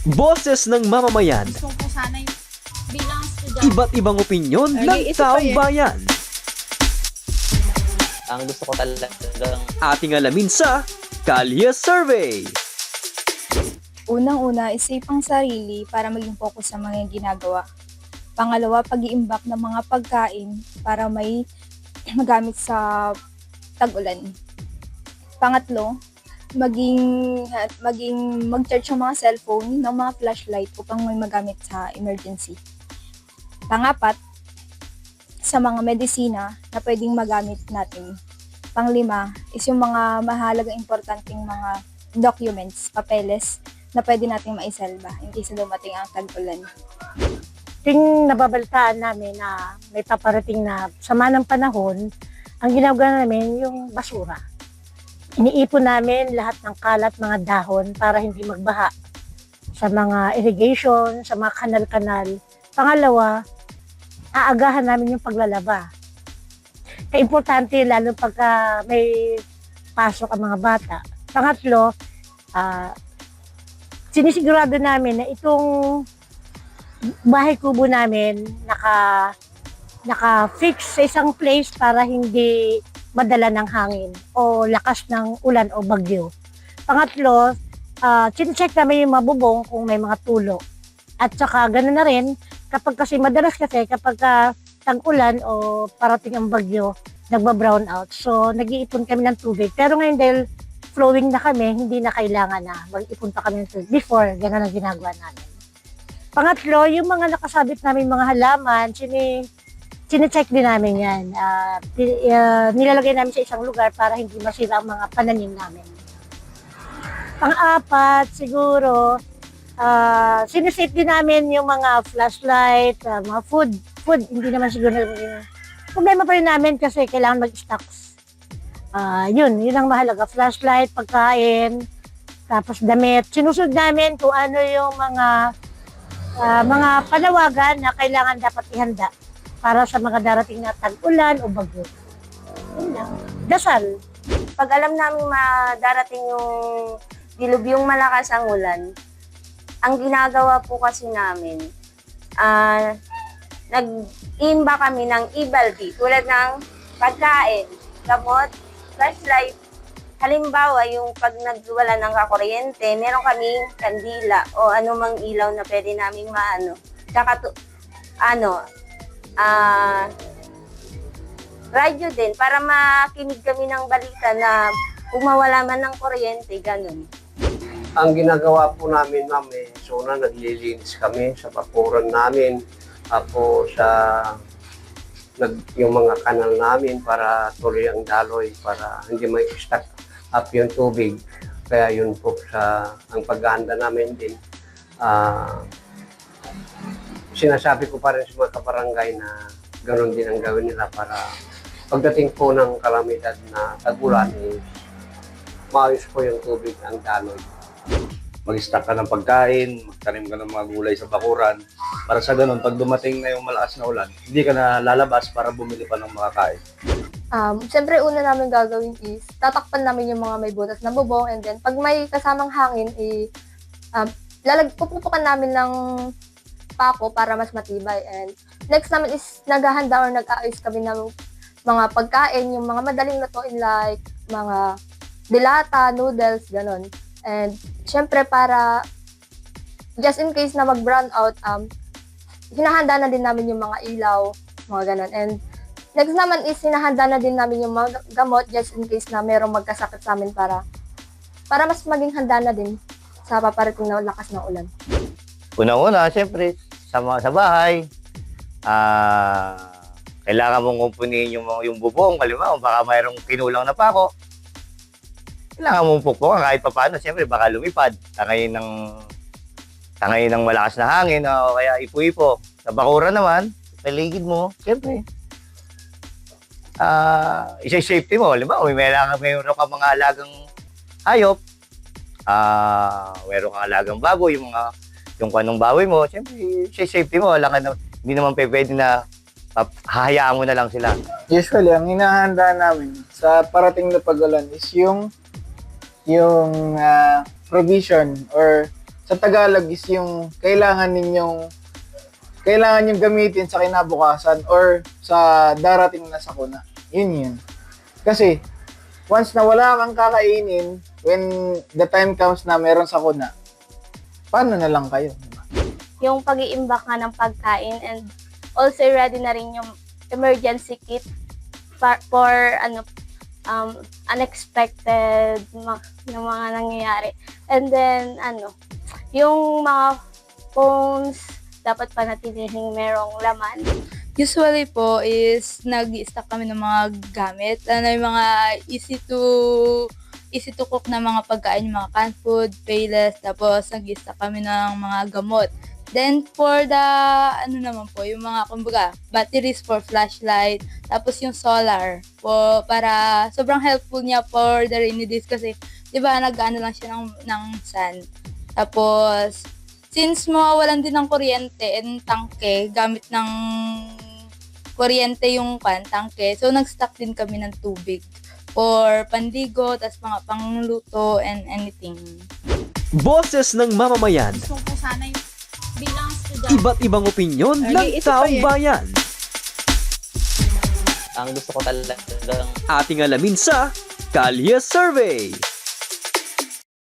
Boses ng mamamayan, Gusto ko sana yung bilang estudyante. iba't ibang opinyon ng taong bayan. Ang gusto ko talagang Ating alamin sa Kalye Survey. Unang-una, isave ang sarili para maging focus sa mga ginagawa. Pangalawa, pag-iimbak ng mga pagkain para may magamit sa tag-ulan. Pangatlo, mag-charge ng mga cellphone ng mga flashlight upang may magamit sa emergency. Pangapat, sa mga medisina na pwedeng magamit natin. Panglima is yung mga mahalagang importanteng mga documents, papeles na pwede nating maisalba in case na dumating ang tag-ulan. Ting nababalitaan namin na may paparating na sama ng panahon, ang ginagawa namin yung basura. Iniipon namin lahat ng kalat, mga dahon para hindi magbaha sa mga irrigation, sa mga kanal-kanal. Pangalawa, aagahan namin yung paglalaba. Kaya importante lalo pagka may pasok ang mga bata. Pangatlo, sinisigurado namin na itong bahay kubo namin naka-fix sa isang place para hindi madala ng hangin o lakas ng ulan o bagyo. Pangatlo, chinecheck namin yung mabubong kung may mga tulo. At saka ganoon na rin, kapag tag-ulan o parating ang bagyo, nagba-brown out. So, nag-iipon kami ng tubig. Pero ngayon dahil flowing na kami, hindi na kailangan na mag-ipon pa kami ng tubig. Before, gano'n ang ginagawa namin. Pangatlo, yung mga nakasabit namin mga halaman, chinecheck din namin yan. Nilalagay namin sa isang lugar para hindi masira ang mga pananim namin. Pang-apat, siguro, sinesave din namin yung mga flashlight, mga food, hindi naman siguro problema pa rin namin kasi kailangan mag-stocks. Yun ang mahalaga. Flashlight, pagkain, tapos damit. Sinusunod namin kung ano yung mga panawagan na kailangan dapat ihanda para sa mga darating na tag-ulan o bagyo. Yun lang. Dasal. Pag alam namin darating yung dilubyong malakas ang ulan, ang ginagawa po kasi namin, nag-imba kami ng ibaldi tulad ng pagkain, gamot, flashlight. Halimbawa, yung pag nagwala ng kakuryente, meron kaming kandila o anumang ilaw na pwede naming radyo din para makinig kami ng balita na kung mawala man ng kuryente, ganun. Ang ginagawa po namin, ma'am, una naglilinis kami sa bakuran namin, tapos yung mga kanal namin para tuloy ang daloy, para hindi may stack up yung tubig. Kaya yun po ang paghahanda namin din. Sinasabi ko pa rin sa mga kabarangay na ganoon din ang gawin nila para pagdating po ng kalamidad na tag-ulan, maayos po yung tubig ang daloy. Mag-stock ka ng pagkain, magtanim ka ng mga gulay sa bakuran. Para sa ganun, pag dumating na yung malakas na ulan, hindi ka na lalabas para bumili pa ng mga kain. Siyempre, una namin gagawin is, tatakpan namin yung mga may butas na bubong, and then, pag may kasamang hangin, pupupukan namin ng pako para mas matibay. And next namin is, naghahanda or nag-aayos kami ng mga pagkain, yung mga madaling lutuin like, mga dilata, noodles, ganon. And, syempre, para, just in case na mag-brown out, hinahanda na din namin yung mga ilaw, mga ganon. And, next naman is, hinahanda na din namin yung mga gamot, just in case na mayroong magkasakit sa amin para mas maging handa na din sa paparating na lakas ng ulan. Una-una, siyempre, sa bahay, kailangan mong kumpunihin yung bubong, halimbawa, baka mayroong kinulang na pako. Kailangan mong pukpukan kahit pa paano, siyempre baka lumipad, tangayin ng malakas na hangin o kaya ipo-ipo. Sa bakuran naman, paligid mo, siyempre, isa-safety mo. Halimbawa, mayroon ka mga alagang hayop, mayroon kang alagang baboy, yung kanong baboy mo, siyempre, isa-safety mo. Hindi naman pwede na hahayaan mo na lang sila. Usually, ang hinahanda namin sa parating na pag-ulan is yung provision or sa Tagalog is yung kailangan yung gamitin sa kinabukasan or sa darating na sakuna. Yun. Kasi, once na wala kang kakainin, when the time comes na meron sakuna, paano na lang kayo? Diba? Yung pag-iimbak nga ng pagkain and also ready na rin yung emergency kit for unexpected na mga nangyayari. And then, yung mga phones, dapat panatilihin merong laman. Usually po is nag-i-stock kami ng mga gamit. Yung mga easy to cook na mga pagkain, yung mga canned food, payless, tapos nag-i-stock kami ng mga gamot. Then for the, naman po, yung mga, kumbaga, batteries for flashlight, tapos yung solar, po, para sobrang helpful niya for the rainy days kasi, di ba, nag-ano lang siya ng sun. Tapos, since mawawalan din ng kuryente and tangke, gamit ng kuryente yung tangke, so nag-stock din kami ng tubig for pandigo, tas mga pangluto and anything. Boses ng mamamayan, Gusto ko sana yung bilang estudyante. iba't ibang opinyon ng taong bayan. Ang gusto ko talagang Ating alamin sa Kalye Survey.